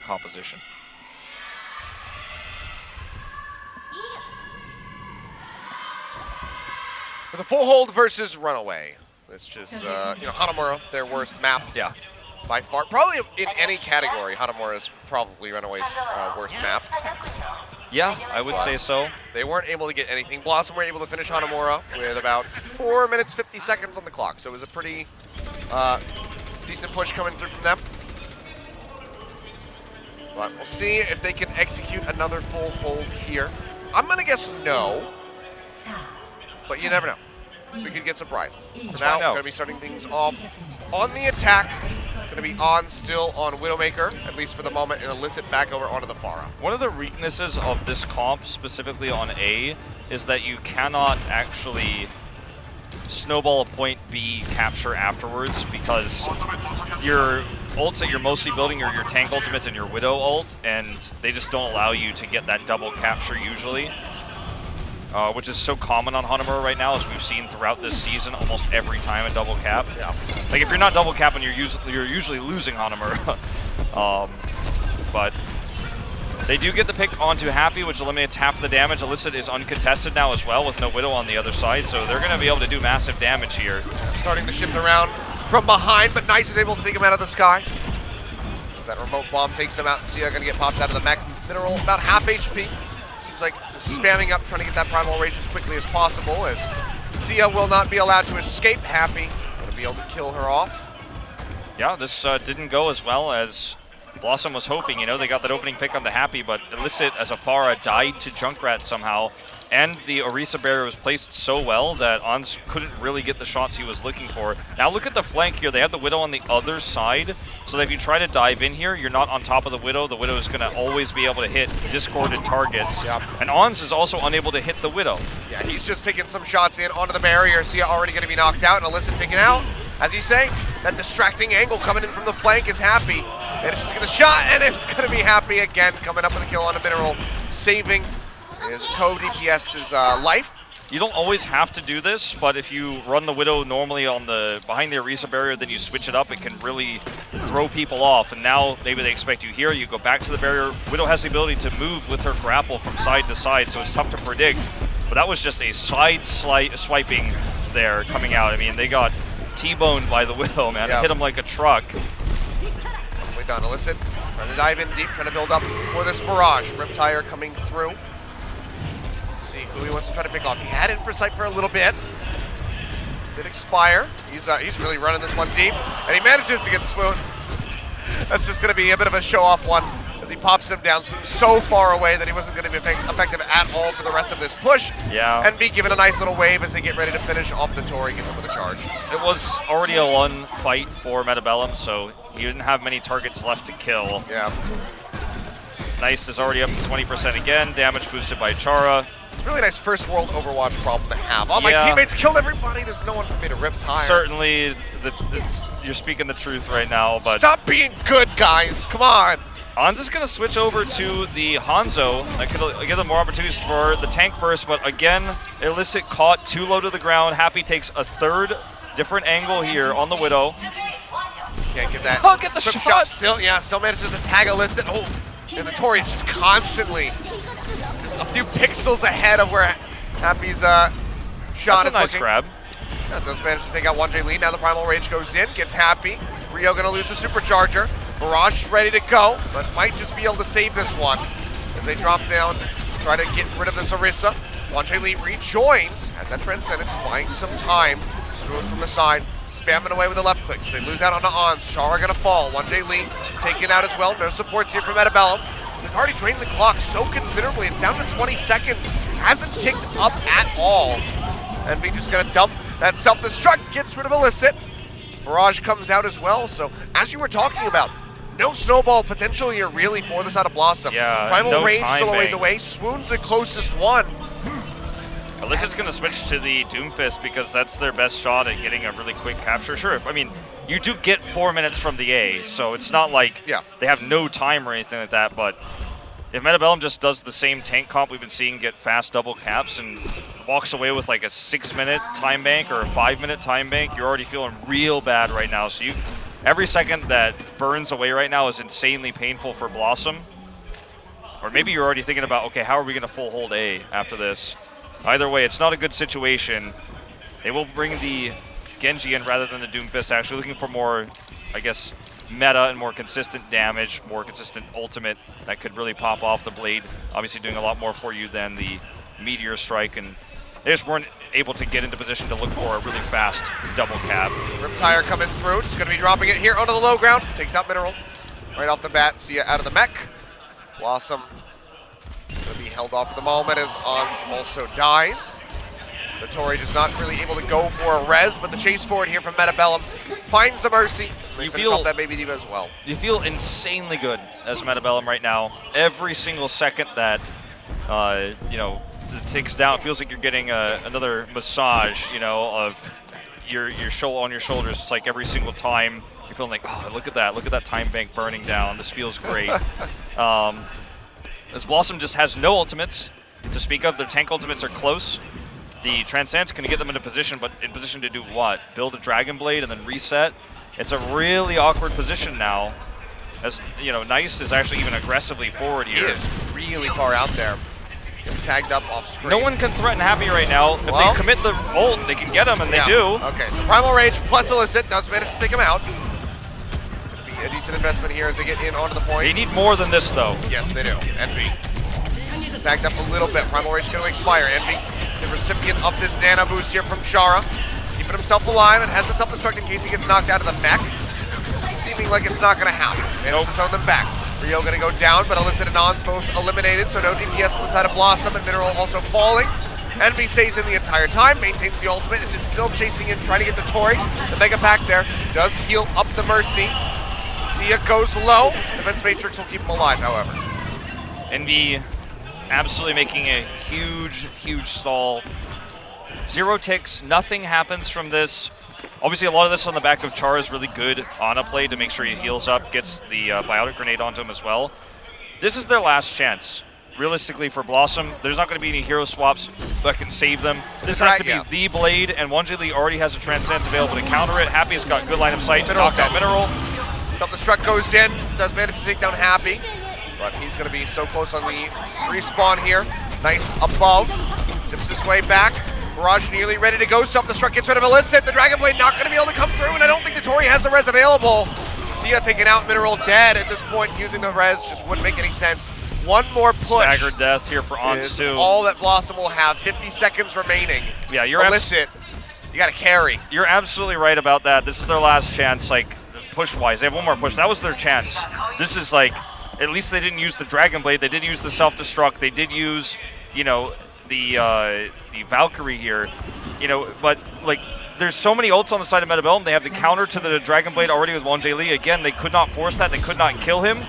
composition. With a full hold versus runaway. It's just, you know, Hanamura, their worst map. Yeah. By far. Probably in any category, Hanamura is probably Runaway's worst map. Yeah, I would say so. They weren't able to get anything. BlossoM were able to finish Hanamura with about 4 minutes, 50 seconds on the clock. So it was a pretty decent push coming through from them. But we'll see if they can execute another full hold here. I'm going to guess no. But you never know. We could get surprised. For now, we're going to be starting things off on the attack. Going to be on still on Widowmaker, at least for the moment, and Illicit back over onto the Pharah. One of the weaknesses of this comp, specifically on A, is that you cannot actually snowball a point B capture afterwards, because your ults that you're mostly building are your tank ultimates and your Widow ult, and they just don't allow you to get that double capture usually. Which is so common on Hanamura right now, as we've seen throughout this season, almost every time a double cap. Yeah. Like if you're not double capping, you're usually losing Hanamura. But they do get the pick onto Happy, which eliminates half the damage. Illicit is uncontested now as well, with no Widow on the other side, so they're going to be able to do massive damage here. Starting to shift around from behind, but Nice is able to take him out of the sky. That remote bomb takes him out, and Sia going to get popped out of the mech. Mineral about half HP. Like just spamming up, trying to get that primal rage as quickly as possible, as Sia will not be allowed to escape Happy. Going to be able to kill her off. Yeah, this didn't go as well as BlossoM was hoping. You know, they got that opening pick on the Happy, but Illicit as a Pharah died to Junkrat somehow, and the Orisa barrier was placed so well that Ons couldn't really get the shots he was looking for. Now look at the flank here. They have the Widow on the other side, so that if you try to dive in here, you're not on top of the Widow. The Widow is going to always be able to hit discorded targets. Yep. And Ons is also unable to hit the Widow. Yeah, he's just taking some shots in onto the barrier. Sia already going to be knocked out, and Illicit taken out. As you say, that distracting angle coming in from the flank is Happy. And it's just going to shot, and it's going to be Happy again, coming up with a kill on the Mineral, saving his co-DPS's life. You don't always have to do this, but if you run the Widow normally on the behind the Orisa barrier, then you switch it up, it can really throw people off. And now maybe they expect you here, you go back to the barrier. Widow has the ability to move with her grapple from side to side, so it's tough to predict. But that was just a side swiping there coming out. I mean, they got T-boned by the Widow, man. It hit him like a truck. Nicely done. Illicit trying to dive in deep, trying to build up for this barrage. Riptire coming through. See who he wants to try to pick off. He had Infrasight for a little bit. Did expire. He's really running this one deep, and he manages to get Swoon. That's just going to be a bit of a show-off one, as he pops him down so far away that he wasn't going to be effective at all for the rest of this push. Yeah. And be given a nice little wave as they get ready to finish off the Tori, gets him with a charge. It was already a one fight for Bellum, so he didn't have many targets left to kill. Yeah. Nice is already up to 20% again. Damage boosted by Chara. It's a really nice first world Overwatch problem to have. Oh, my teammates killed everybody. There's no one for me to rip tire. Certainly, you're speaking the truth right now, but... Stop being good, guys. Come on. Ons is going to switch over to the Hanzo. That could give them more opportunities for the tank burst, but again, Illicit caught too low to the ground. Happy takes a third different angle here on the Widow. Can't get that. Oh, get the shot. Still manages to tag Illicit. Oh, and the Tori is just constantly just a few pixels ahead of where Happy's shot That's a nice grab. Yeah, does manage to take out 1J lead. Now the Primal Rage goes in, gets Happy. Rio gonna lose the Supercharger. Barrage ready to go, but might just be able to save this one as they drop down, try to get rid of this Orisa. 1J lead rejoins as that Transcendence buying some time. Screwed from the side, spamming away with the left clicks. They lose out on the Ons. Chara gonna fall. 1J lead taken out as well. No supports here from Bellum. They've already drained the clock so considerably. It's down to 20 seconds. Hasn't ticked up at all. And we just gonna dump that self-destruct, gets rid of Illicit. Barrage comes out as well. So as you were talking about, no snowball potential here really for this out of BlossoM. Yeah, Primal no Rage still a ways bank. away. Swoon's the closest one. Illicit's going to switch to the Doomfist because that's their best shot at getting a really quick capture. Sure, I mean, you do get 4 minutes from the A, so it's not like they have no time or anything like that, but if Bellum just does the same tank comp we've been seeing get fast double caps and walks away with like a 6-minute time bank or a 5-minute time bank, you're already feeling real bad right now. So every second that burns away right now is insanely painful for BlossoM. Or maybe you're already thinking about, okay, how are we going to full hold A after this? Either way, it's not a good situation. They will bring the Genji in rather than the Doomfist, actually looking for more, I guess, meta and more consistent damage, more consistent ultimate that could really pop off the blade. Obviously doing a lot more for you than the Meteor Strike, and they just weren't able to get into position to look for a really fast double cap. Riptire coming through, just going to be dropping it here onto the low ground. Takes out Mineral right off the bat. See ya out of the mech. BlossoM going to be held off at the moment as Ons also dies. Notori just not really able to go for a res, but the chase forward here from Bellum finds the Mercy. You feel that Baby Diva as well. You feel insanely good as Bellum right now. Every single second that you know, it ticks down, it feels like you're getting another massage, you know, of your on your shoulders. It's like every single time you're feeling like, oh, look at that time bank burning down. This feels great. As BlossoM just has no ultimates to speak of. Their tank ultimates are close. The Transcendence can get them into position, but in position to do what? Build a Dragon Blade and then reset? It's a really awkward position now. As you know, Nice is actually even aggressively forward here. He is really far out there. Gets tagged up off screen. No one can threaten Happy right now. If they commit the ult, they can get him, and they do. Okay, so Primal Rage plus Illicit does manage to take him out. Could be a decent investment here as they get in onto the point. They need more than this, though. Yes, they do. Envy tagged up a little bit. Primal Rage going to expire. Envy, the recipient of this nano boost here from Chara, keeping himself alive and has the self-destruct in case he gets knocked out of the mech. Seeming like it's not going to happen. Managed to throw them back. Rio going to go down, but Illicit and Ons both eliminated, so no DPS on the side of BlossoM, and Mineral also falling. Envy stays in the entire time, maintains the ultimate, and is still chasing in, trying to get the Tori. The Mega Pack there does heal up the Mercy. Sia goes low. Defense Matrix will keep him alive, however. Envy absolutely making a huge stall. 0 ticks, nothing happens from this. Obviously, a lot of this on the back of Chara's really good Ana play to make sure he heals up, gets the Biotic Grenade onto him as well. This is their last chance. Realistically, for BlossoM, there's not going to be any hero swaps that can save them. This has to be the Blade, and Wanjili already has a Transcendence available to counter it. Happy's got good line of sight to knock out Mineral. Self-destruct goes in, does manage to take down Happy, but he's going to be so close on the respawn here. Nice above, zips his way back. Barrage nearly ready to go. Self-destruct gets rid of Illicit. The Dragon Blade not going to be able to come through, and I don't think the Tori has the res available. Sia taking out Mineral dead at this point. Using the res just wouldn't make any sense. One more push. Staggered death here for Ons too. All that BlossoM will have. 50 seconds remaining. Yeah, you're Illicit. You got to carry. You're absolutely right about that. This is their last chance, like push-wise. They have one more push. That was their chance. This is like, at least they didn't use the Dragon Blade. They did use the self-destruct. They did use, you know, the Valkyrie here, you know, but like there's so many ults on the side of Bellum. They have the counter to the Dragon Blade already with Wanjili. Again, they could not force that. They could not kill him.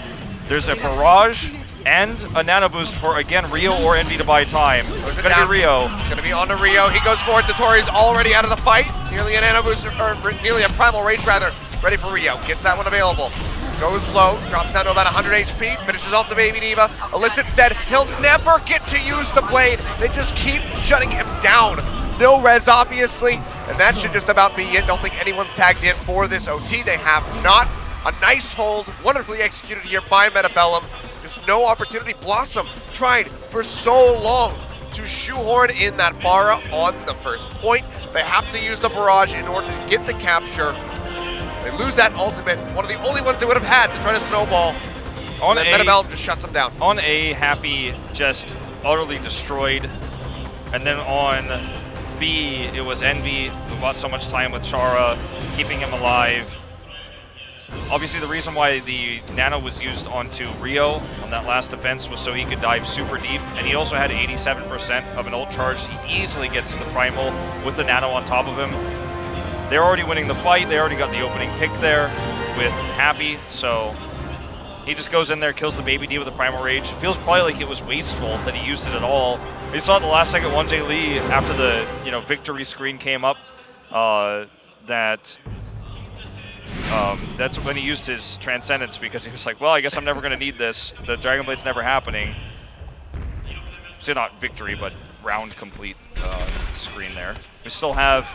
There's a barrage and a nano boost for, again, Rio or Envy to buy time. It's going to be Rio. It's going to be on to Rio. He goes for it. The Tori's already out of the fight. Nearly a nano boost, or nearly a Primal Rage rather, ready for Rio. Gets that one available. Goes low, drops down to about 100 HP, finishes off the Baby Diva. Illicit's dead. He'll never get to use the blade. They just keep shutting him down. No res, obviously, and that should just about be it. Don't think anyone's tagged in for this OT. They have not. A nice hold, wonderfully executed here by Bellum. Just no opportunity. BlossoM tried for so long to shoehorn in that Pharah on the first point. They have to use the barrage in order to get the capture. They lose that ultimate, one of the only ones they would have had to try to snowball. And then Bellum just shuts them down. On A, Happy just utterly destroyed. And then on B, it was Envy who bought so much time with Chara, keeping him alive. Obviously, the reason why the nano was used onto Rio on that last defense was so he could dive super deep, and he also had 87% of an ult charge. He easily gets the primal with the nano on top of him. They're already winning the fight. They already got the opening pick there with Happy, so he just goes in there, kills the Baby D with the Primal Rage. It feels probably like it was wasteful that he used it at all. We saw at the last second 1J Lee after the victory screen came up that's when he used his Transcendence, because he was like, well, I guess I'm never going to need this. The Dragon Blade's never happening. So not victory, but round complete screen there. We still have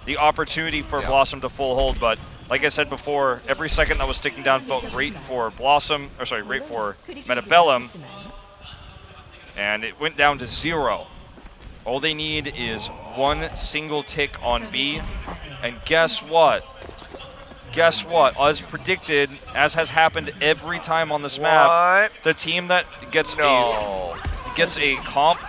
the opportunity for BlossoM to full hold, but Like I said before, every second that was ticking down felt great for BlossoM, or sorry, great for Bellum, and it went down to 0. All they need is one single tick on B, and guess what? Guess what? As predicted, as has happened every time on this map, the team that gets a comp,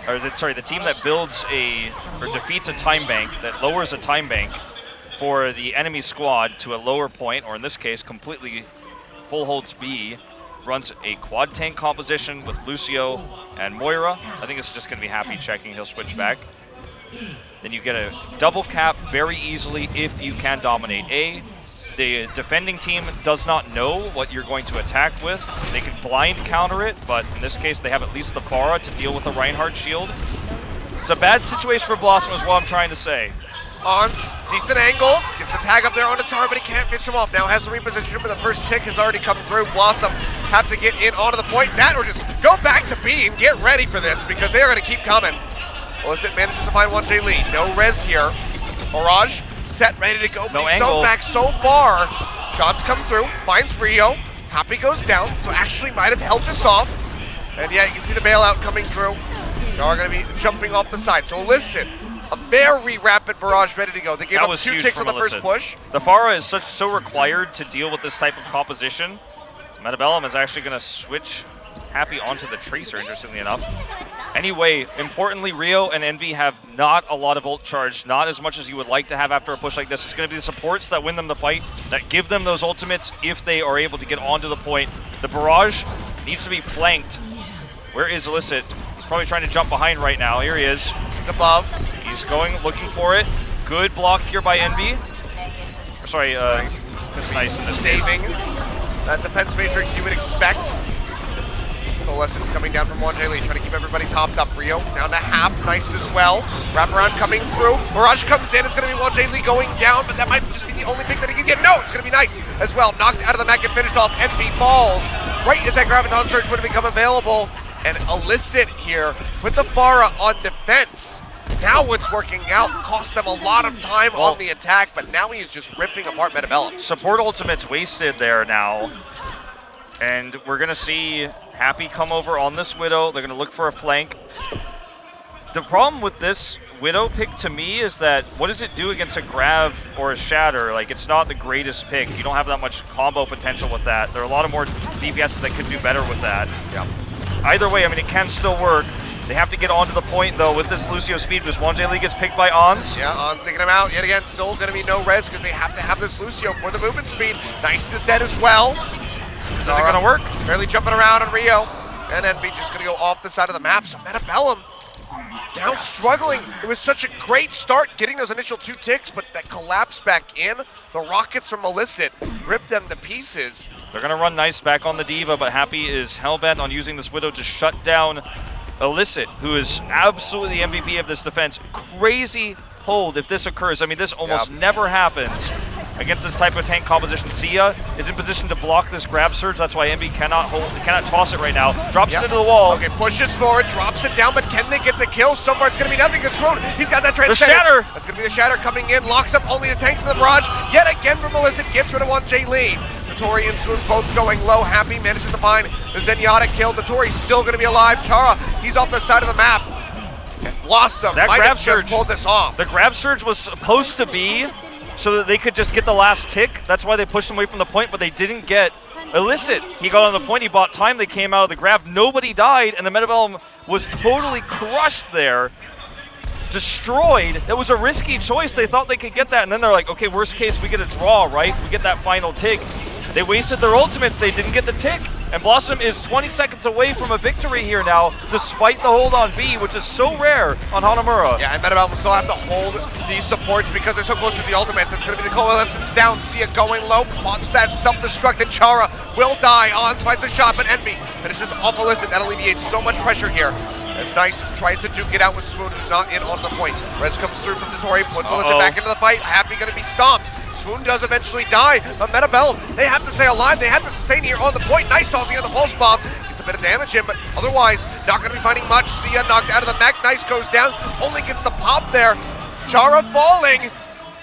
or the team that builds or defeats a time bank, that lowers a time bank for the enemy squad to a lower point, or in this case, completely full holds B, runs a quad tank composition with Lucio and Moira. I think it's just going to be Happy checking. He'll switch back. Then you get a double cap very easily if you can dominate A. The defending team does not know what you're going to attack with. They can blind counter it, but in this case, they have at least the Pharah to deal with the Reinhardt shield. It's a bad situation for BlossoM is what I'm trying to say. Ons, decent angle, gets the tag up there on the Chara, but he can't finish him off. Now has to reposition him, but the first tick has already come through. BlossoM have to get in onto the point, that or just go back to B and get ready for this because they are going to keep coming. Illicit manages to find 1J lead. No res here. Mirage, set, ready to go. No angle. So back so far. Shots come through, finds Rio. Happy goes down, so actually might have held this off. And yeah, you can see the bailout coming through. They are going to be jumping off the side. So Illicit, a very rapid barrage ready to go. They gave up 2 ticks on the first push. The Pharah is so required to deal with this type of composition. Bellum is actually going to switch Happy onto the Tracer, interestingly enough. Anyway, importantly, Rio and Envy have not a lot of ult charge, not as much as you would like to have after a push like this. It's going to be the supports that win them the fight, that give them those ultimates if they are able to get onto the point. The barrage needs to be flanked. Where is Illicit? He's probably trying to jump behind right now. Here he is. He's above. He's going, looking for it. Good block here by Envy. Sorry, nice in this saving. That defense matrix you would expect. Illicit's coming down from 1J lead, trying to keep everybody topped up. Rio down to half, nice as well. Wraparound coming through. Mirage comes in, it's going to be 1J lead going down, but that might just be the only pick that he can get. No, it's going to be nice as well. Knocked out of the mech and finished off. Envy falls right as that Graviton Surge would have become available. And Illicit here with the Pharah on defense. Now what's working out cost them a lot of time on the attack, but now he is just ripping apart Bellum. Support ultimate's wasted there now. And we're going to see Happy come over on this Widow. They're going to look for a flank. The problem with this Widow pick to me is that what does it do against a Grav or a Shatter? Like, it's not the greatest pick. You don't have that much combo potential with that. There are a lot of more DPS that could do better with that. Yeah. Either way, I mean, it can still work. They have to get onto the point, though, with this Lucio speed boost. 1J League gets picked by Ons. Yeah, Ons taking him out. Yet again, still going to be no res because they have to have this Lucio for the movement speed. Nice is dead as well. Is it going to work? Barely jumping around on Rio. And Envy just going to go off the side of the map. So Bellum now struggling. It was such a great start getting those initial 2 ticks, but that collapse back in. The rockets from Illicit ripped them to pieces. They're going to run nice back on the Diva, but Happy is hellbent on using this Widow to shut down Illicit, who is absolutely the MVP of this defense. Crazy hold if this occurs. I mean, this almost never happens against this type of tank composition. Zia is in position to block this grab surge. That's why Envy cannot toss it right now. Drops it into the wall. Okay, pushes forward, drops it down, but can they get the kill? So far it's going to be nothing. He's got that transcendence. The Shatter. That's going to be the Shatter coming in. Locks up only the tanks in the barrage. Yet again from Illicit. Gets rid of 1J lead. Notori and Swoon both going low. Happy manages to find the Zenyatta kill. Notori's still going to be alive. Chara, he's off the side of the map. And BlossoM might have just pulled this off. The grab surge was supposed to be so that they could just get the last tick. That's why they pushed him away from the point, but they didn't get Illicit. He got on the point, he bought time, they came out of the grab, nobody died, and the Bellum was totally crushed there. Destroyed. It was a risky choice. They thought they could get that, and then they're like, okay, worst case, we get a draw, right? We get that final tick. They wasted their ultimates, they didn't get the tick. And BlossoM is 20 seconds away from a victory here now, despite the hold on B, which is so rare on Hanamura. Yeah, and Bellum will still have to hold these supports because they're so close to the ultimates. It's going to be the Coalescence down. Sia going low, pops that self-destruct, and Chara will die. Ons finds the shot, but Envy finishes off Illicit. That alleviates so much pressure here. It's nice, tries to duke it out with Swoon, who's not in on the point. Res comes through from Notori, puts Illicit back into the fight. Happy going to be stomped. Swoon does eventually die, but Bellum, they have to stay alive. They have to sustain here on the point. Nice tossing on the pulse bomb. Gets a bit of damage in, but otherwise not going to be finding much. Sia knocked out of the mech. Nice goes down. Only gets the pop there. Chara falling.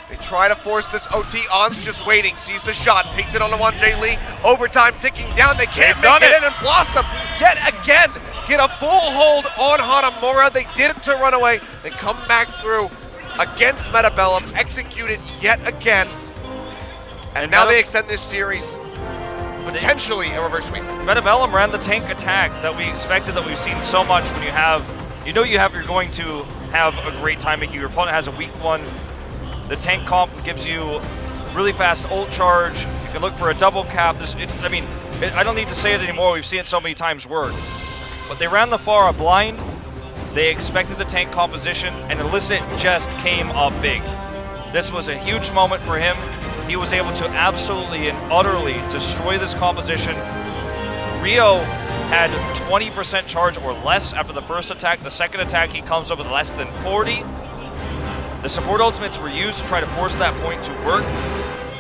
They try to force this OT. On's just waiting, sees the shot, takes it on the 1J Lee. Overtime ticking down, they can't make it in, and BlossoM yet again get a full hold on Hanamura. They did it to Runaway. They come back through against Bellum, execute it yet again. And now they extend this series, potentially a reverse sweep. Bellum ran the tank attack that we expected, that we've seen so much when you're going to have a great time making. Your opponent has a weak one. The tank comp gives you really fast ult charge. You can look for a double cap. I don't need to say it anymore. We've seen it so many times work. But they ran the Pharah blind. They expected the tank composition, and Illicit just came up big. This was a huge moment for him. He was able to absolutely and utterly destroy this composition. Rio had 20% charge or less after the first attack. The second attack, he comes up with less than 40. The support ultimates were used to try to force that point to work.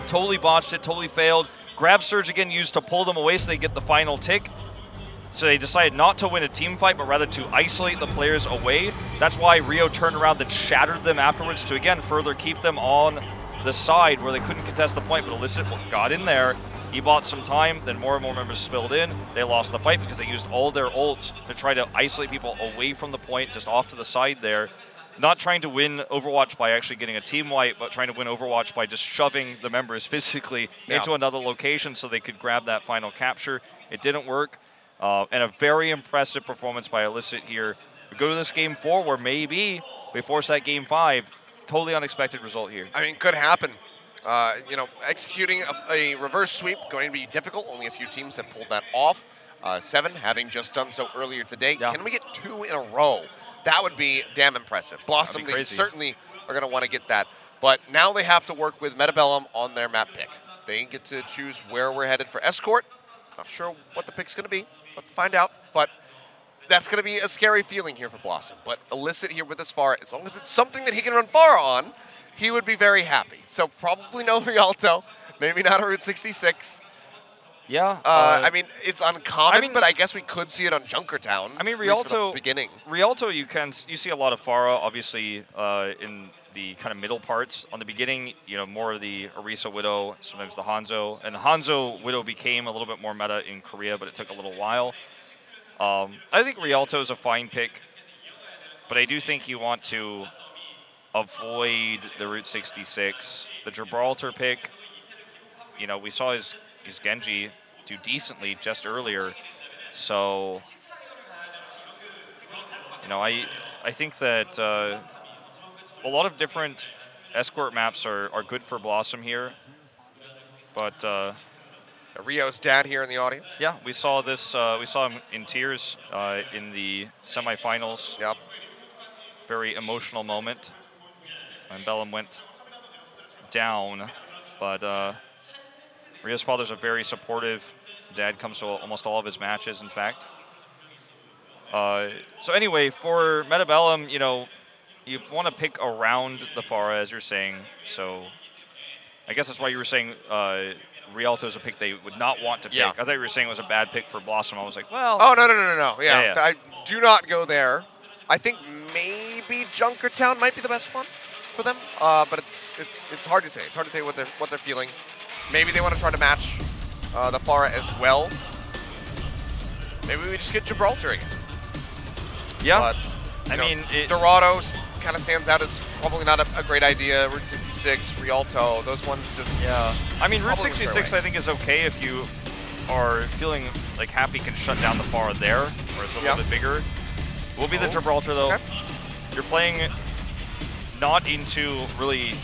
Totally botched it, totally failed. Grab Surge again used to pull them away so they get the final tick. So they decided not to win a team fight, but rather to isolate the players away. That's why Rio turned around and shattered them afterwards to, again, further keep them on the side where they couldn't contest the point. But Illicit got in there. He bought some time, then more and more members spilled in. They lost the fight because they used all their ults to try to isolate people away from the point, just off to the side there. Not trying to win Overwatch by actually getting a team wipe, but trying to win Overwatch by just shoving the members physically into another location so they could grab that final capture. It didn't work. And a very impressive performance by Illicit here. We go to this game 4 where maybe we force that game 5. Totally unexpected result here. I mean, could happen. Executing a reverse sweep going to be difficult. Only a few teams have pulled that off. 7 having just done so earlier today. Yeah. Can we get 2 in a row? That would be damn impressive. BlossoM, they certainly are going to want to get that. But now they have to work with Bellum on their map pick. They get to choose where we're headed for Escort. Not sure what the pick's going to be. We'll have to find out. But that's going to be a scary feeling here for BlossoM. But Illicit here with this Pharah, as long as it's something that he can run Pharah on, he would be very happy. So probably no Rialto, maybe not a Route 66. Yeah. I mean, it's uncommon, but I guess we could see it on Junkertown. I mean, Rialto, beginning. Rialto, you see a lot of Pharah, obviously, in the kind of middle parts. On the beginning, more of the Orisa Widow, sometimes the Hanzo. And the Hanzo Widow became a little bit more meta in Korea, but it took a little while. I think Rialto is a fine pick, but I do think you want to avoid the Route 66. The Gibraltar pick, we saw his Genji do decently just earlier. So, I think that a lot of different escort maps are good for BlossoM here. But Rio's dad here in the audience. Yeah, we saw this. We saw him in tears in the semifinals. Yep. Very emotional moment when Bellum went down, but Rio's father's a very supportive. Dad comes to almost all of his matches, in fact. So anyway, for Bellum, you want to pick around the Pharah, as you're saying. So I guess that's why you were saying Rialto is a pick they would not want to pick. Yeah. I thought you were saying it was a bad pick for BlossoM. I was like, well. Oh, no. Yeah, I do not go there. I think maybe Junkertown might be the best one for them, but it's hard to say. It's hard to say what they're feeling. Maybe they want to try to match the Pharah as well. Maybe we just get Gibraltar again. Yeah. But, I mean, Dorado kind of stands out as probably not a great idea. Route 66, Rialto, those ones just. Yeah. I mean, Route 66 I think is okay if you are feeling like Happy can shut down the Pharah there, where it's a little bit bigger. It will be the Gibraltar though. Okay. You're playing not into really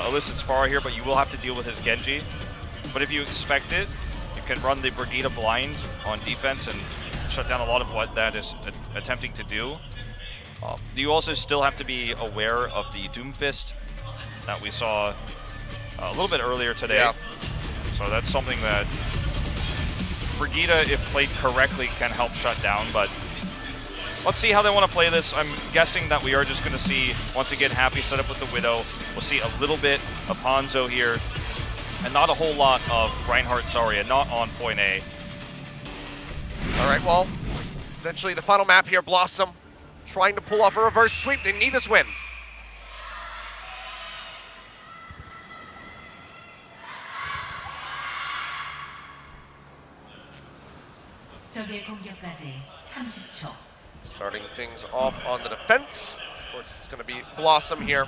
Illicit's Pharah here, but you will have to deal with his Genji. But if you expect it, you can run the Brigitte blind on defense and shut down a lot of what that is attempting to do. You also still have to be aware of the Doomfist that we saw a little bit earlier today. Yeah. So that's something that Brigitte, if played correctly, can help shut down. But let's see how they want to play this. I'm guessing that we are just going to see, once again, Happy set up with the Widow. We'll see a little bit of Hanzo here, and not a whole lot of Reinhardt Zarya, not on point A. All right, well, eventually the final map here, BlossoM trying to pull off a reverse sweep. They need this win. Starting things off on the defense. Of course, it's going to be BlossoM here.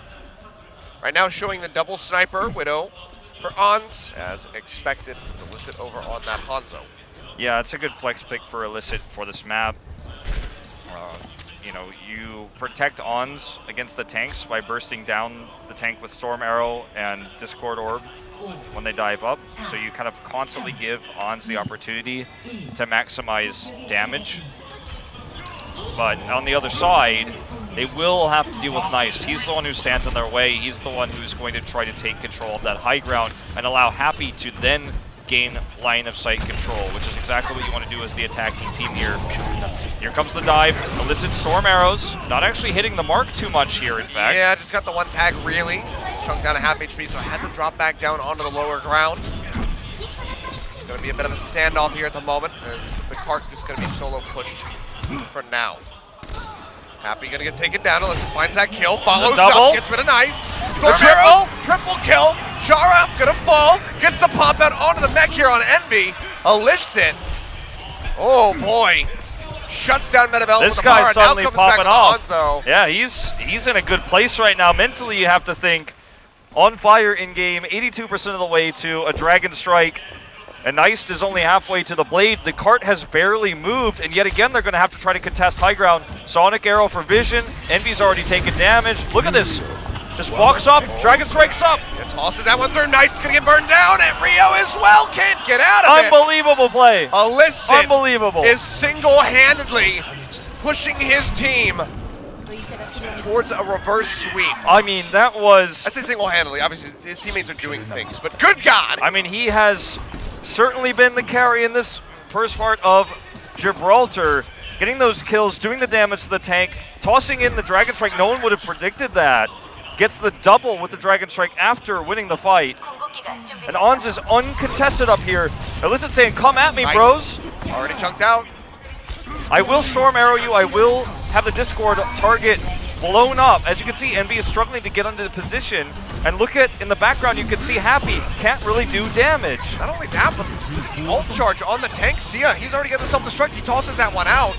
Right now showing the double sniper, Widow for Ons, as expected. Illicit over on that Hanzo. Yeah, it's a good flex pick for Illicit for this map. You know, you protect Ons against the tanks by bursting down the tank with Storm Arrow and Discord Orb when they dive up. So you kind of constantly give Ons the opportunity to maximize damage. But on the other side, they will have to deal with Nice. He's the one who stands in their way. He's the one who's going to try to take control of that high ground and allow Happy to then gain line of sight control, which is exactly what you want to do as the attacking team here. Here comes the dive. Illicit Storm Arrows. Not actually hitting the mark too much here, in fact. Yeah, just got the one tag really. Chunked down to half HP, so I had to drop back down onto the lower ground. It's going to be a bit of a standoff here at the moment, as the cart is going to be solo pushed for now. Happy going to get taken down. Illicit finds that kill. Follows up. Gets rid of Nice. Triple kill. Chara going to fall. Gets the pop out onto the mech here on Envy. Illicit. Oh boy. Shuts down Metabellum with the power. This guy's suddenly popping off. Hanzo. Yeah, he's in a good place right now. Mentally, you have to think on fire in game, 82% of the way to a Dragon Strike. And Nice is only halfway to the blade. The cart has barely moved, and yet again they're going to have to try to contest high ground. Sonic Arrow for vision. Envy's already taken damage. Look at this. Just walks up, Dragon Strikes up. It tosses that one through. Nice is going to get burned down, and Rio as well can't get out of it. Unbelievable play. Illicit Unbelievable. Is single-handedly pushing his team towards a reverse sweep. I mean, that was... I say single-handedly. Obviously, his teammates are doing things, but good God. I mean, he has certainly been the carry in this first part of Gibraltar. Getting those kills, doing the damage to the tank, tossing in the Dragon Strike. No one would have predicted that. Gets the double with the Dragon Strike after winning the fight. And Ons is uncontested up here. Illicit saying, come at me, bros. Already chunked out. I will Storm Arrow you. I will have the Discord target blown up. As you can see, Envy is struggling to get into the position. And look at, in the background, you can see Happy can't really do damage. Not only that, but ult charge on the tank. Sia, he's already got the self-destruct. He tosses that one out.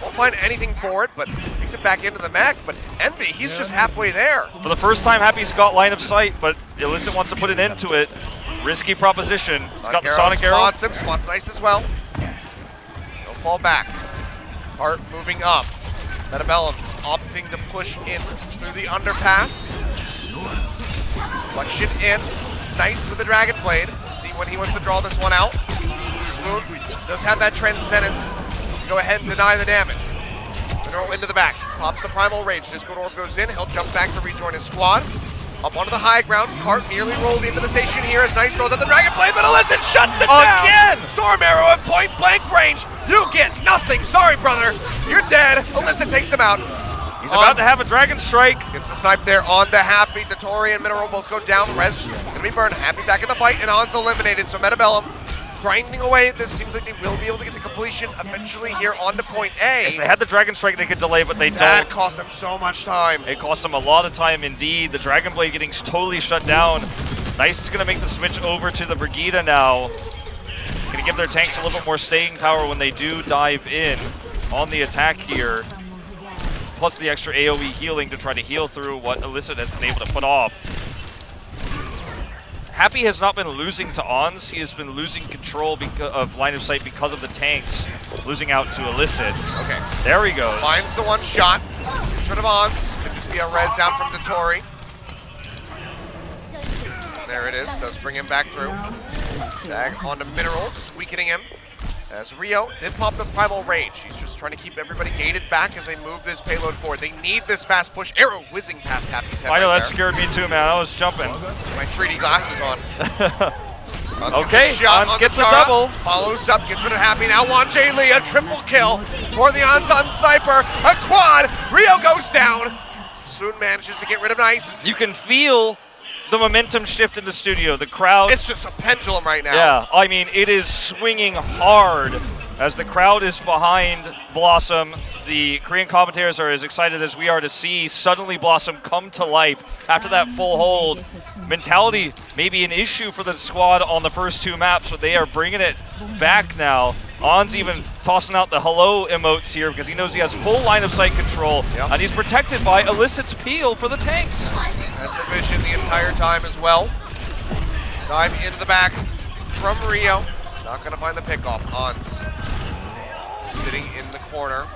Won't find anything for it, but makes it back into the mech. But Envy, he's just halfway there. For the first time, Happy's got line of sight, but Illicit wants to put an end to it. Risky proposition. He's got the Sonic Arrow. Spots him, spots Nice as well. Don't fall back. Cart moving up. Metabellum opting to push in through the underpass. Flexion in. Nice with the Dragon Blade. See when he wants to draw this one out. Swoon does have that Transcendence. Go ahead and deny the damage. Mineral into the back. Pops the Primal Rage. Discord Orb goes in. He'll jump back to rejoin his squad. Up onto the high ground. Cart nearly rolled into the station here as Nice throws out the Dragon Blade, but Illicit shuts it down! Storm Arrow at point blank range. You get nothing. Sorry, brother. You're dead. Illicit takes him out. He's about to have a Dragon Strike. Gets the snipe there on to Happy. Dotori and Mineral both go down. Rez gonna be burned. Happy back in the fight, and On's eliminated. So Metabellum grinding away. This seems like they will be able to get to completion eventually here onto point A. If they had the Dragon Strike, they could delay, but they don't. That cost them so much time. It cost them a lot of time indeed. The Dragon Blade getting totally shut down. Nice is going to make the switch over to the Brigida now. Going to give their tanks a little bit more staying power when they do dive in on the attack here. Plus the extra AoE healing to try to heal through what Illicit has been able to put off. Happy has not been losing to Ons. He has been losing control of line of sight because of the tanks losing out to Illicit. Okay. There he goes. Finds the one shot. Gets rid of Ons. Could just be a res out from Dotori. There it is. Does bring him back through. Tag onto Mineral, just weakening him. As Rio did pop the Primal Rage. He's just trying to keep everybody gated back as they move this payload forward. They need this fast push. Arrow whizzing past Happy's head. I know, right that scared me too, man. I was jumping. My 3D glasses on. Okay, Ons gets a double. Follows up, gets rid of Happy. Now Wanje Lee, a triple kill for the Onson Sniper. A quad. Rio goes down. Soon manages to get rid of Nice. You can feel the momentum shift in the studio. The crowd. It's just a pendulum right now. Yeah, I mean, it is swinging hard as the crowd is behind BlossoM. The Korean commentators are as excited as we are to see suddenly BlossoM come to life after that full hold. Mentality may be an issue for the squad on the first two maps, but they are bringing it back now. On's even tossing out the hello emotes here because he knows he has full line of sight control, and he's protected by Illicit's peel for the tanks. That's the vision the entire time as well. Dive into the back from Rio. Not going to find the pickoff. Ons sitting in the corner.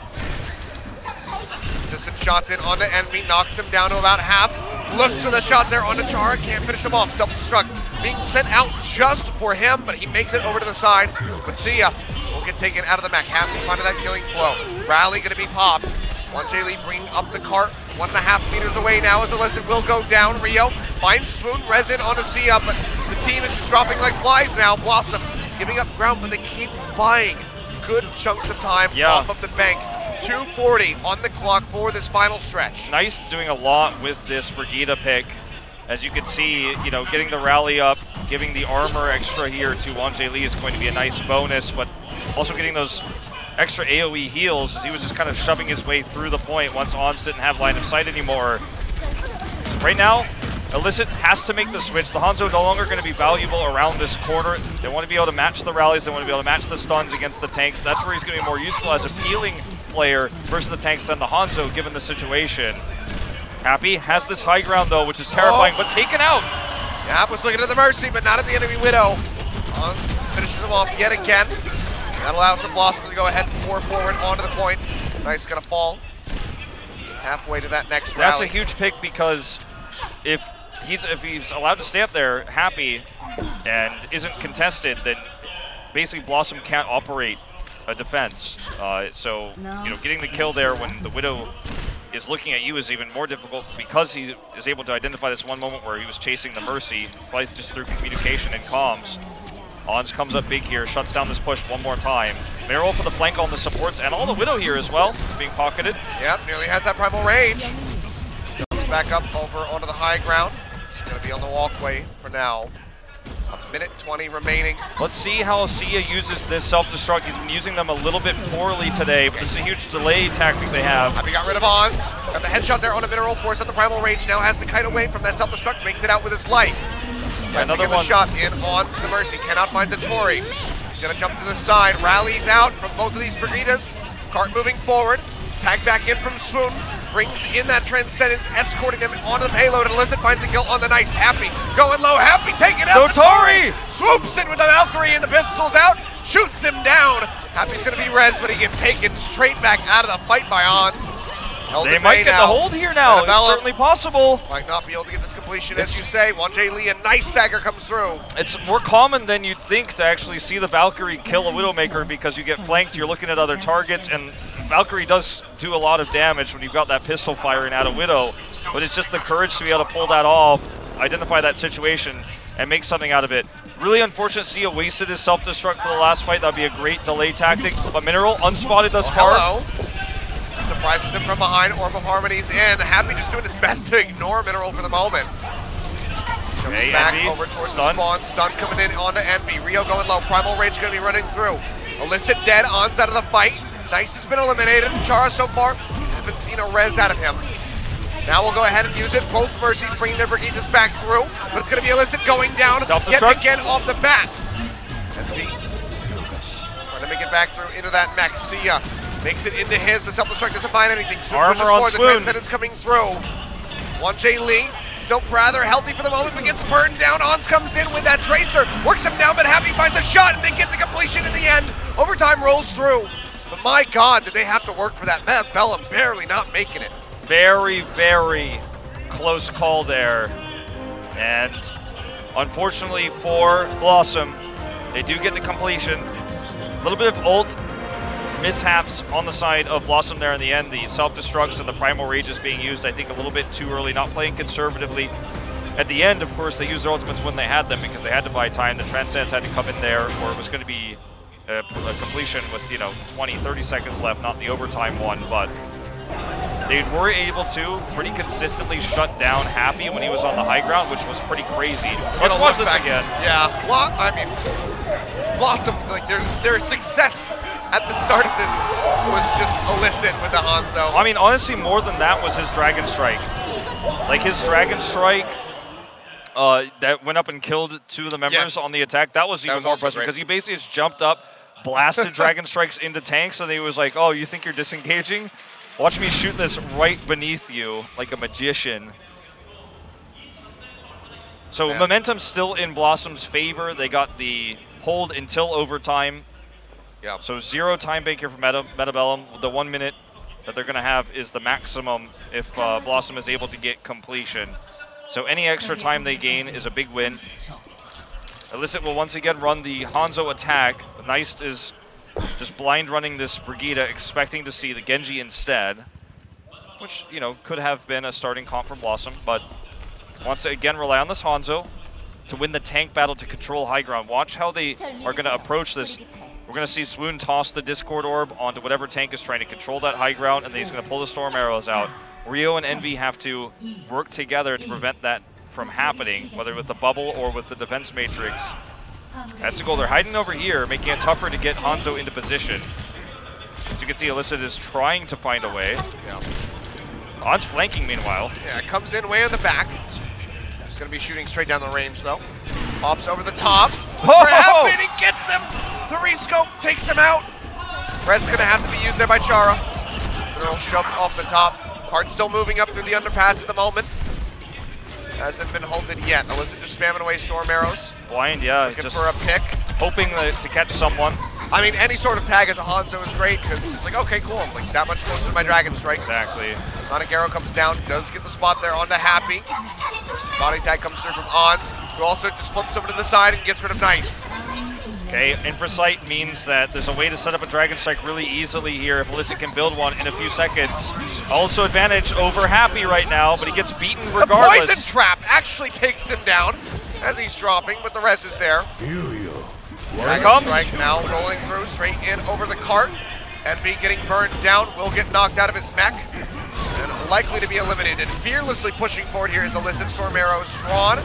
Consistent shots in onto Envy, knocks him down to about half. Looks for the shot there onto Chara, can't finish him off. Self-destruct being sent out just for him, but he makes it over to the side. But Sia will get taken out of the mech. Happy finding that killing blow. Rally going to be popped. 1J Lee bringing up the cart, 1.5 meters away now as Illicit will go down. Rio finds Swoon, resin onto Sia, but the team is just dropping like flies now. BlossoM giving up ground, but they keep buying good chunks of time off of the bank. 2:40 on the clock for this final stretch. Nice doing a lot with this Brigida pick. As you can see, you know, getting the rally up, giving the armor extra here to 1J Lee is going to be a nice bonus, but also getting those extra AoE heals as he was just kind of shoving his way through the point once Ons didn't have line of sight anymore. Right now, Illicit has to make the switch. The Hanzo no longer going to be valuable around this corner. They want to be able to match the rallies. They want to be able to match the stuns against the tanks. That's where he's going to be more useful as a peeling player versus the tanks than the Hanzo, given the situation. Happy has this high ground, though, which is terrifying, but taken out. Yap was looking at the Mercy, but not at the enemy Widow. Ons finishes him off yet again. That allows for BlossoM to go ahead and pour forward onto the point. Nice, going to fall halfway to that next rally. That's a huge pick because if he's allowed to stay up there happy and isn't contested, then basically BlossoM can't operate a defense. So you know, getting the kill there when the Widow is looking at you is even more difficult because he is able to identify this one moment where he was chasing the Mercy, probably just through communication and comms. Ons comes up big here, shuts down this push one more time. Meryl for the flank on the supports and all the Widow here as well, being pocketed. Yep, nearly has that primal range. Goes back up over onto the high ground. He's going to be on the walkway for now. 1:20 remaining. Let's see how Sia uses this self-destruct. He's been using them a little bit poorly today, but this is a huge delay tactic they have. Happy got rid of Ons. Got the headshot there on a mineral force at the primal range. Now has to kite away from that self-destruct, makes it out with his life. Another one. Shot in on the Mercy. Cannot find the Tori. He's going to jump to the side. Rallies out from both of these Brigidas. Cart moving forward. Tag back in from Swoon. Brings in that Transcendence, escorting them onto the payload. Illicit finds the kill on the Nice. Happy going low. Happy taking out the Tori! Swoops in with the Valkyrie and the pistols out. Shoots him down. Happy's going to be res, but he gets taken straight back out of the fight by Ons. They might get the hold here now. It's certainly possible. Might not be able to get this completion, as you say. 1J Lee, a nice stagger comes through. It's more common than you'd think to actually see the Valkyrie kill a Widowmaker because you get flanked, you're looking at other targets, and Valkyrie does do a lot of damage when you've got that pistol firing at a Widow. But it's just the courage to be able to pull that off, identify that situation, and make something out of it. Really unfortunate Sia wasted his self-destruct for the last fight. That'd be a great delay tactic. But Mineral unspotted thus far. Hello. Surprises him from behind. Orb of Harmony's in. Happy just doing his best to ignore Mineral for the moment. Comes back Envy. over towards the spawn. Stun coming in onto Envy. Rio going low. Primal Rage going to be running through. Illicit dead. Ons out of the fight. Nice has been eliminated. Chara so far, haven't seen a res out of him. Now we'll go ahead and use it. Both Mercies bringing their Brigidas back through, but it's going to be Illicit going down yet again off the bat. Envy trying to make it back through into that mech. Sia makes it into his. The self-destruct doesn't find anything. Armor on Swoon. The Transcendence coming through. 1J Lee still rather healthy for the moment, but gets burned down. Ons comes in with that Tracer, works him down, but Happy finds a shot, and they get the completion in the end. Overtime rolls through. But my God, did they have to work for that? Bellum barely not making it. Very, very close call there. And unfortunately for BlossoM, they do get the completion. A little bit of ult mishaps on the side of BlossoM there in the end. The self-destructs and the primal rages being used, I think, a little bit too early, not playing conservatively. At the end, of course, they used their ultimates when they had them because they had to buy time. The Transcendence had to come in there, or it was going to be a completion with, 20, 30 seconds left, not the overtime one, but they were able to pretty consistently shut down Happy when he was on the high ground, which was pretty crazy. Let's watch this again. Yeah, I mean, BlossoM, like their success at the start of this was just Illicit with the Hanzo. I mean, honestly, more than that was his Dragon Strike. Like his Dragon Strike that went up and killed two of the members on the attack. That was even more impressive because he basically just jumped up, blasted Dragon Strikes into tanks, and he was like, oh, you think you're disengaging? Watch me shoot this right beneath you like a magician. So momentum's still in BlossoM's favor. They got the hold until overtime. Yeah. So 0 time bank here for Bellum. The 1 minute that they're going to have is the maximum if BlossoM is able to get completion. So any extra time they gain is a big win. Illicit will once again run the Hanzo attack. Neist is just blind running this Brigida, expecting to see the Genji instead, which, you know, could have been a starting comp for BlossoM, but wants to again rely on this Hanzo to win the tank battle to control high ground. Watch how they are going to approach this. We're going to see Swoon toss the Discord Orb onto whatever tank is trying to control that high ground, and then he's going to pull the Storm Arrows out. Rio and Envy have to work together to prevent that from happening, whether with the bubble or with the defense matrix. That's the goal. They're hiding over here, making it tougher to get Hanzo into position. As you can see, Illicit is trying to find a way. Yeah. On's flanking meanwhile. Yeah, it comes in way in the back. Just going to be shooting straight down the range, though. Pops over the top. Grab it, he gets him! The rescope takes him out. Red's going to have to be used there by Chara. Little shoved off the top. Cart still moving up through the underpass at the moment. Hasn't been halted yet. Illicit just spamming away Storm Arrows. Blind, yeah. Looking just for a pick. Hoping to catch someone. I mean, any sort of tag as a Hanzo is great, because it's like, okay, cool. I'm like that much closer to my Dragon Strike. Exactly. Sonic Arrow comes down, does get the spot there onto Happy. Body tag comes through from Ons, who also just flips over to the side and gets rid of Neist. Okay, Infrasight means that there's a way to set up a Dragon Strike really easily here if Illicit can build one in a few seconds. Also advantage over Happy right now, but he gets beaten regardless. The poison trap actually takes him down as he's dropping, but the rest is there. Dragon Strike now rolling through, straight in over the cart. Envy getting burned down, will get knocked out of his mech, and likely to be eliminated. Fearlessly pushing forward here is Illicit. Storm Arrows drawn.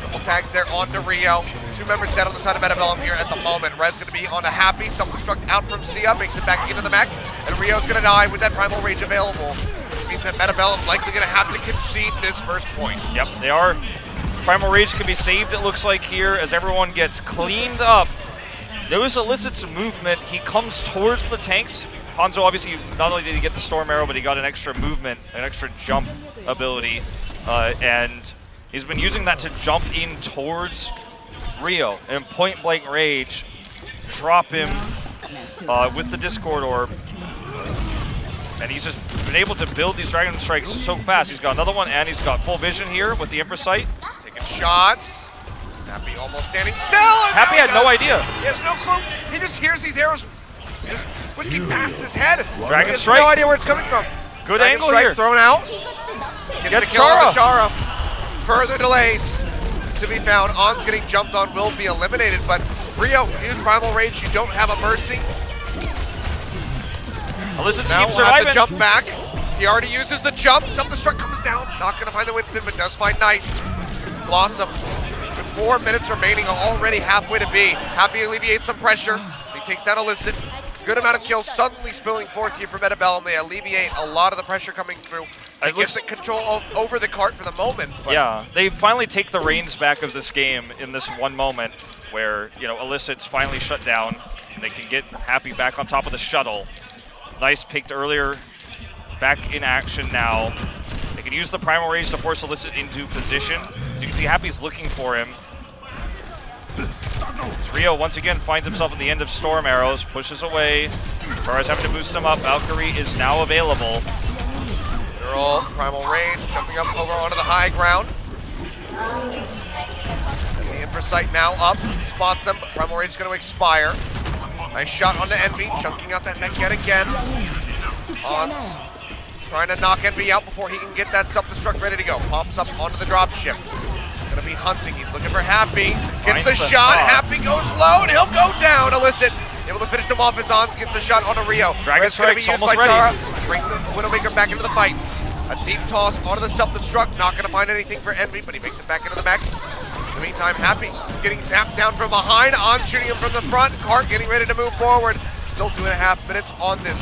Double tags there onto Rio. 2 members dead on the side of Bellum here at the moment. Rez going to be on a Happy. Self-destruct out from Sia, makes it back into the mech, and Rio's going to die with that Primal Rage available, which means that Bellum likely going to have to concede this first point. Yep, they are. Primal Rage can be saved, it looks like, here, as everyone gets cleaned up. Notice Illicit's movement. He comes towards the tanks. Hanzo, obviously, not only did he get the Storm Arrow, but he got an extra movement, an extra jump ability, and he's been using that to jump in towards Rio and point-blank rage, drop him with the Discord Orb, and he's just been able to build these Dragon Strikes so fast. He's got another one, and he's got full vision here with the Infrasight. Taking shots. Happy almost standing still. Happy had no idea. He has no clue. He just hears these arrows just whisking past his head. Dragon Strike. No idea where it's coming from. Good Dragon angle Strike here. Thrown out. Gets the kill on the Chara. Further delays to be found. On's getting jumped on, will be eliminated, but Rio, use Primal Rage. You don't have a mercy. Illicit Now keeps we'll have to surviving. jump back. He already uses the jump. Self-destruct comes down. Not going to find the Winston, but does find Neist. BlossoM, with 4 minutes remaining, already halfway to B. Happy alleviates some pressure. He takes down Illicit. Good amount of kills suddenly spilling forth here from Bellum. They alleviate a lot of the pressure coming through. They get the control over the cart for the moment. Yeah, they finally take the reins back of this game in this one moment where, you know, Illicit's finally shut down. And they can get Happy back on top of the shuttle. Nice picked earlier, back in action now. They can use the Primal Rage to force Illicit into position. As you can see, Happy's looking for him. Rio once again finds himself at the end of Storm Arrows, pushes away. Farah's having to boost him up. Valkyrie is now available. They're all Primal Rage, jumping up over onto the high ground. As the Infrasight now up, spots him, but Primal Rage is going to expire. Nice shot onto Envy, chunking out that mech yet again. Ons trying to knock Envy out before he can get that self-destruct ready to go. Pops up onto the dropship. Gonna be hunting, he's looking for Happy. Gets the shot, Happy goes low, and he'll go down. Illicit able to finish him off as Ons gets the shot onto Rio. Dragon Strike's almost ready. Bring the Widowmaker back into the fight. A deep toss onto the self-destruct, not gonna find anything for Envy, but he makes it back into the mech. In the meantime, Happy is getting zapped down from behind. Ons shooting him from the front. Cart getting ready to move forward. Still 2.5 minutes on this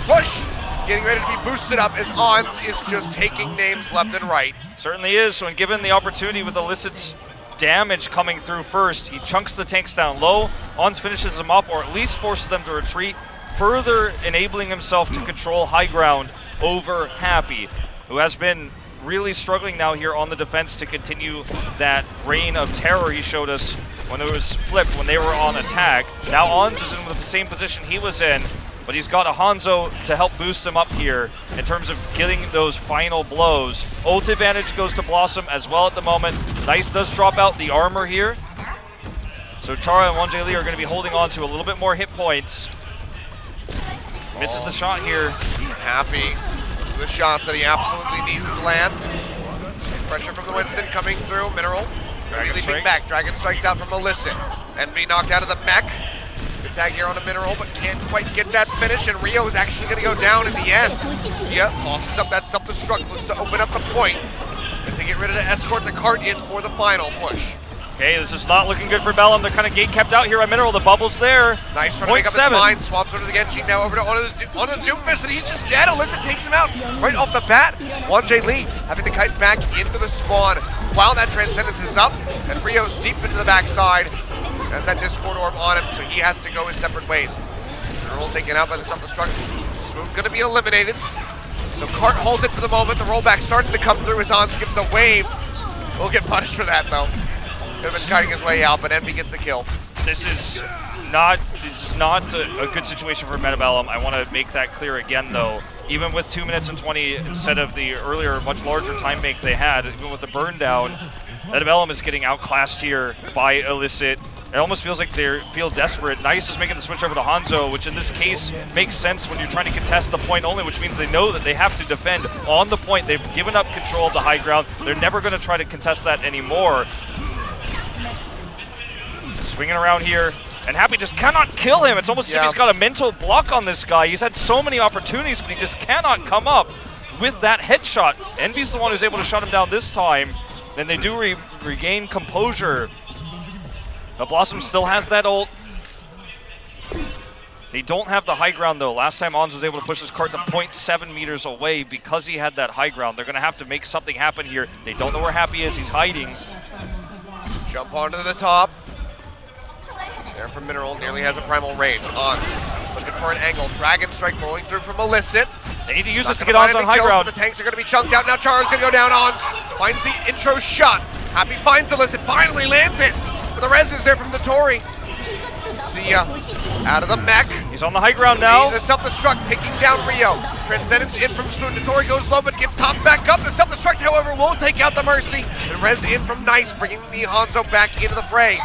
push. Getting ready to be boosted up as Ons is just taking names left and right. Certainly is. When given the opportunity with Illicit's damage coming through first. He chunks the tanks down low. Ons finishes them off, or at least forces them to retreat, further enabling himself to control high ground over Happy, who has been really struggling now here on the defense to continue that reign of terror he showed us when it was flipped, when they were on attack. Now Ons is in the same position he was in, but he's got a Hanzo to help boost him up here in terms of getting those final blows. Ult advantage goes to BlossoM as well at the moment. Nice does drop out the armor here. So Chara and 1J Lee are going to be holding on to a little bit more hit points. Misses the shot here. Happy. The shots that he absolutely needs to land. Pressure from the Winston coming through. Mineral. Leaping back. Dragon strikes out from Illicit. Envy knocked out of the mech. Good tag here on the Mineral, but can't quite get that finish, and Rio is actually going to go down in the end. Yeah, tosses up that self-destruct. Looks to open up the point as they get ready to escort the cart in for the final push. Okay, this is not looking good for Bellum. They're kind of gate kept out here by Mineral. The bubble's there. Nice trying to make up his mind. Swaps over to the Genji, now over to onto the Doomfist, and he's just dead. Illicit takes him out right off the bat. 1J Lee having to kite back into the spawn while that Transcendence is up, and Rio's deep into the backside. Has that Discord Orb on him, so he has to go his separate ways. Mineral taken out by the self-destruct. Swoon going to be eliminated. So Cart holds it for the moment. The rollback starting to come through as Ons gives a wave. We'll get punished for that, though. Could have been cutting his way out, but Envy gets the kill. This is not a good situation for Metabellum. I want to make that clear again, though. Even with 2 minutes and 20 instead of the earlier, much larger time bank they had, even with the burn down, Metabellum is getting outclassed here by Illicit. It almost feels like they feel desperate. Nice is making the switch over to Hanzo, which in this case makes sense when you're trying to contest the point only, which means they know that they have to defend on the point. They've given up control of the high ground. They're never going to try to contest that anymore. Swinging around here, and Happy just cannot kill him. It's almost as if he's got a mental block on this guy. He's had so many opportunities, but he just cannot come up with that headshot. Envy's the one who's able to shut him down this time. Then they do regain composure. But BlossoM still has that ult. They don't have the high ground, though. Last time Ons was able to push his cart to 0.7 meters away because he had that high ground. They're going to have to make something happen here. They don't know where Happy is. He's hiding. Jump onto the top. There from Mineral, nearly has a primal range. Ons looking for an angle. Dragon strike rolling through from Illicit. They need to use this to get Ons on high ground. The tanks are going to be chunked out. Now Chara's going to go down. Ons finds the intro shot. Happy finds Illicit, finally lands it. The res is there from the Tori. See ya. Out of the mech. He's on the high ground now. The self-destruct taking down Rio. Transcendence in from Swoon. The Tori goes low, but gets topped back up. The self-destruct, however, will take out the Mercy. And res in from Nice, bringing the Hanzo back into the fray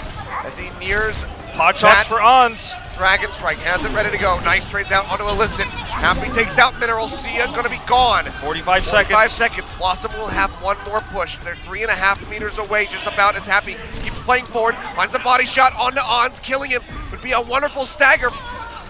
as he nears. Pot shots for Ons. Dragon strike has it ready to go. Nice trades out onto Illicit. Happy takes out Mineral. Sia gonna be gone. 45 seconds. 45 seconds. BlossoM will have one more push. They're 3.5 meters away, just about as Happy keeps playing forward. Finds a body shot onto Ons, killing him. Would be a wonderful stagger.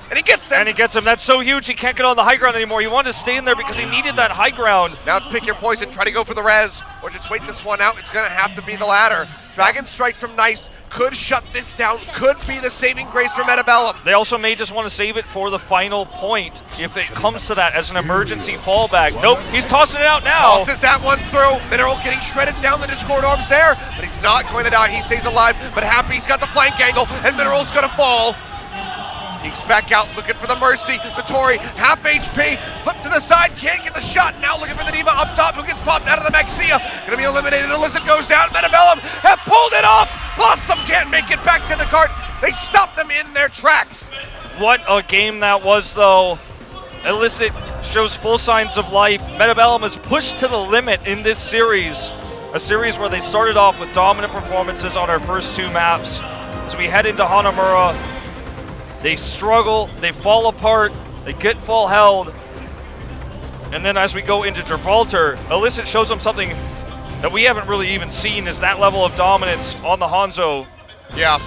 And he gets him. And he gets him. That's so huge. He can't get on the high ground anymore. He wanted to stay in there because he needed that high ground. Now it's pick your poison. Try to go for the res, or just wait this one out. It's gonna have to be the latter. Dragon strike from Nice. Could shut this down, could be the saving grace for Metabellum. They also may just want to save it for the final point if it comes to that as an emergency fallback. Nope, he's tossing it out now. Tosses that one through. Mineral getting shredded down. The Discord Orb's there, but he's not going to die. He stays alive, but Happy's got the flank angle, and Mineral's going to fall. He's back out looking for the Mercy. The Tori, half HP, flip to the side, can't get the shot. Now looking for the Diva up top, who gets popped out of the Maxia. Gonna be eliminated. Illicit goes down. Metabellum have pulled it off. BlossoM can't make it back to the cart. They stop them in their tracks. What a game that was, though. Illicit shows full signs of life. Metabellum is pushed to the limit in this series. A series where they started off with dominant performances on our first 2 maps. So we head into Hanamura. They struggle, they fall apart, they get full held. And then as we go into Gibraltar, Illicit shows them something that we haven't really even seen, is that level of dominance on the Hanzo. Yeah.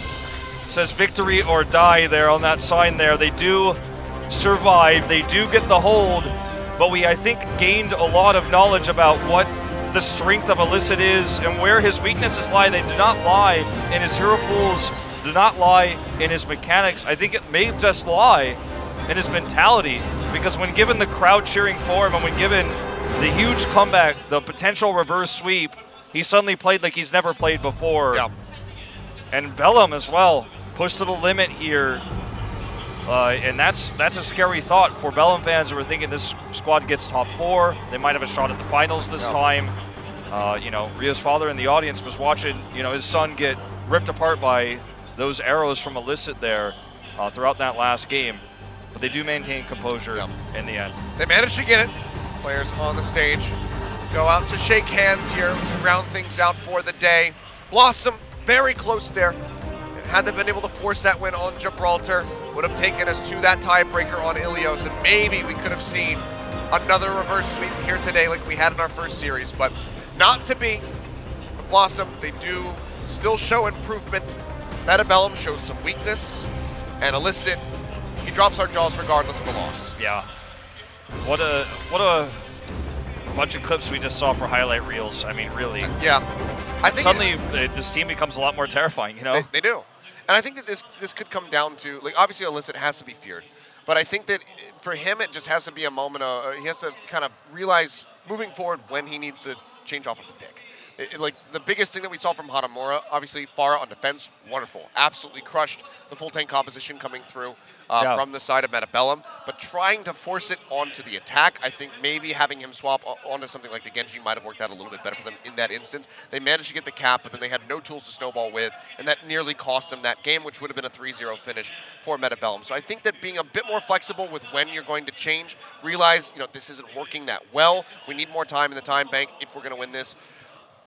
Says victory or die there on that sign there. They do survive, they do get the hold, but we, I think, gained a lot of knowledge about what the strength of Illicit is and where his weaknesses lie. They do not lie in his hero pools, do not lie in his mechanics. I think it may just lie in his mentality, because when given the crowd cheering for him and when given the huge comeback, the potential reverse sweep, he suddenly played like he's never played before. Yeah. And Bellum as well, pushed to the limit here. And that's a scary thought for Bellum fans who are thinking this squad gets top 4. They might have a shot at the finals this time. You know, Rio's father in the audience was watching, you know, his son get ripped apart by those arrows from Illicit there throughout that last game. But they do maintain composure in the end. They managed to get it. Players on the stage go out to shake hands here as we round things out for the day. BlossoM very close there. Had they been able to force that win on Gibraltar, would have taken us to that tiebreaker on Achilios, and maybe we could have seen another reverse sweep here today like we had in our first series, but not to be. BlossoM, they do still show improvement. Bellum shows some weakness, and Illicit, he drops our jaws regardless of the loss. Yeah. What a bunch of clips we just saw for highlight reels. I mean, really. Yeah. I think suddenly this team becomes a lot more terrifying, you know? They do. And I think that this could come down to, like, obviously Illicit has to be feared. But I think that for him, it just has to be a moment of, he has to kind of realize moving forward when he needs to change off of the pick. Like, the biggest thing that we saw from Hanamura, obviously, Pharah on defense, wonderful. Absolutely crushed the full tank composition coming through from the side of Bellum. But trying to force it onto the attack, I think maybe having him swap onto something like the Genji might have worked out a little bit better for them in that instance. They managed to get the cap, but then they had no tools to snowball with, and that nearly cost them that game, which would have been a 3-0 finish for Bellum. So I think that being a bit more flexible with when you're going to change, realize, you know, this isn't working that well. We need more time in the time bank if we're going to win this.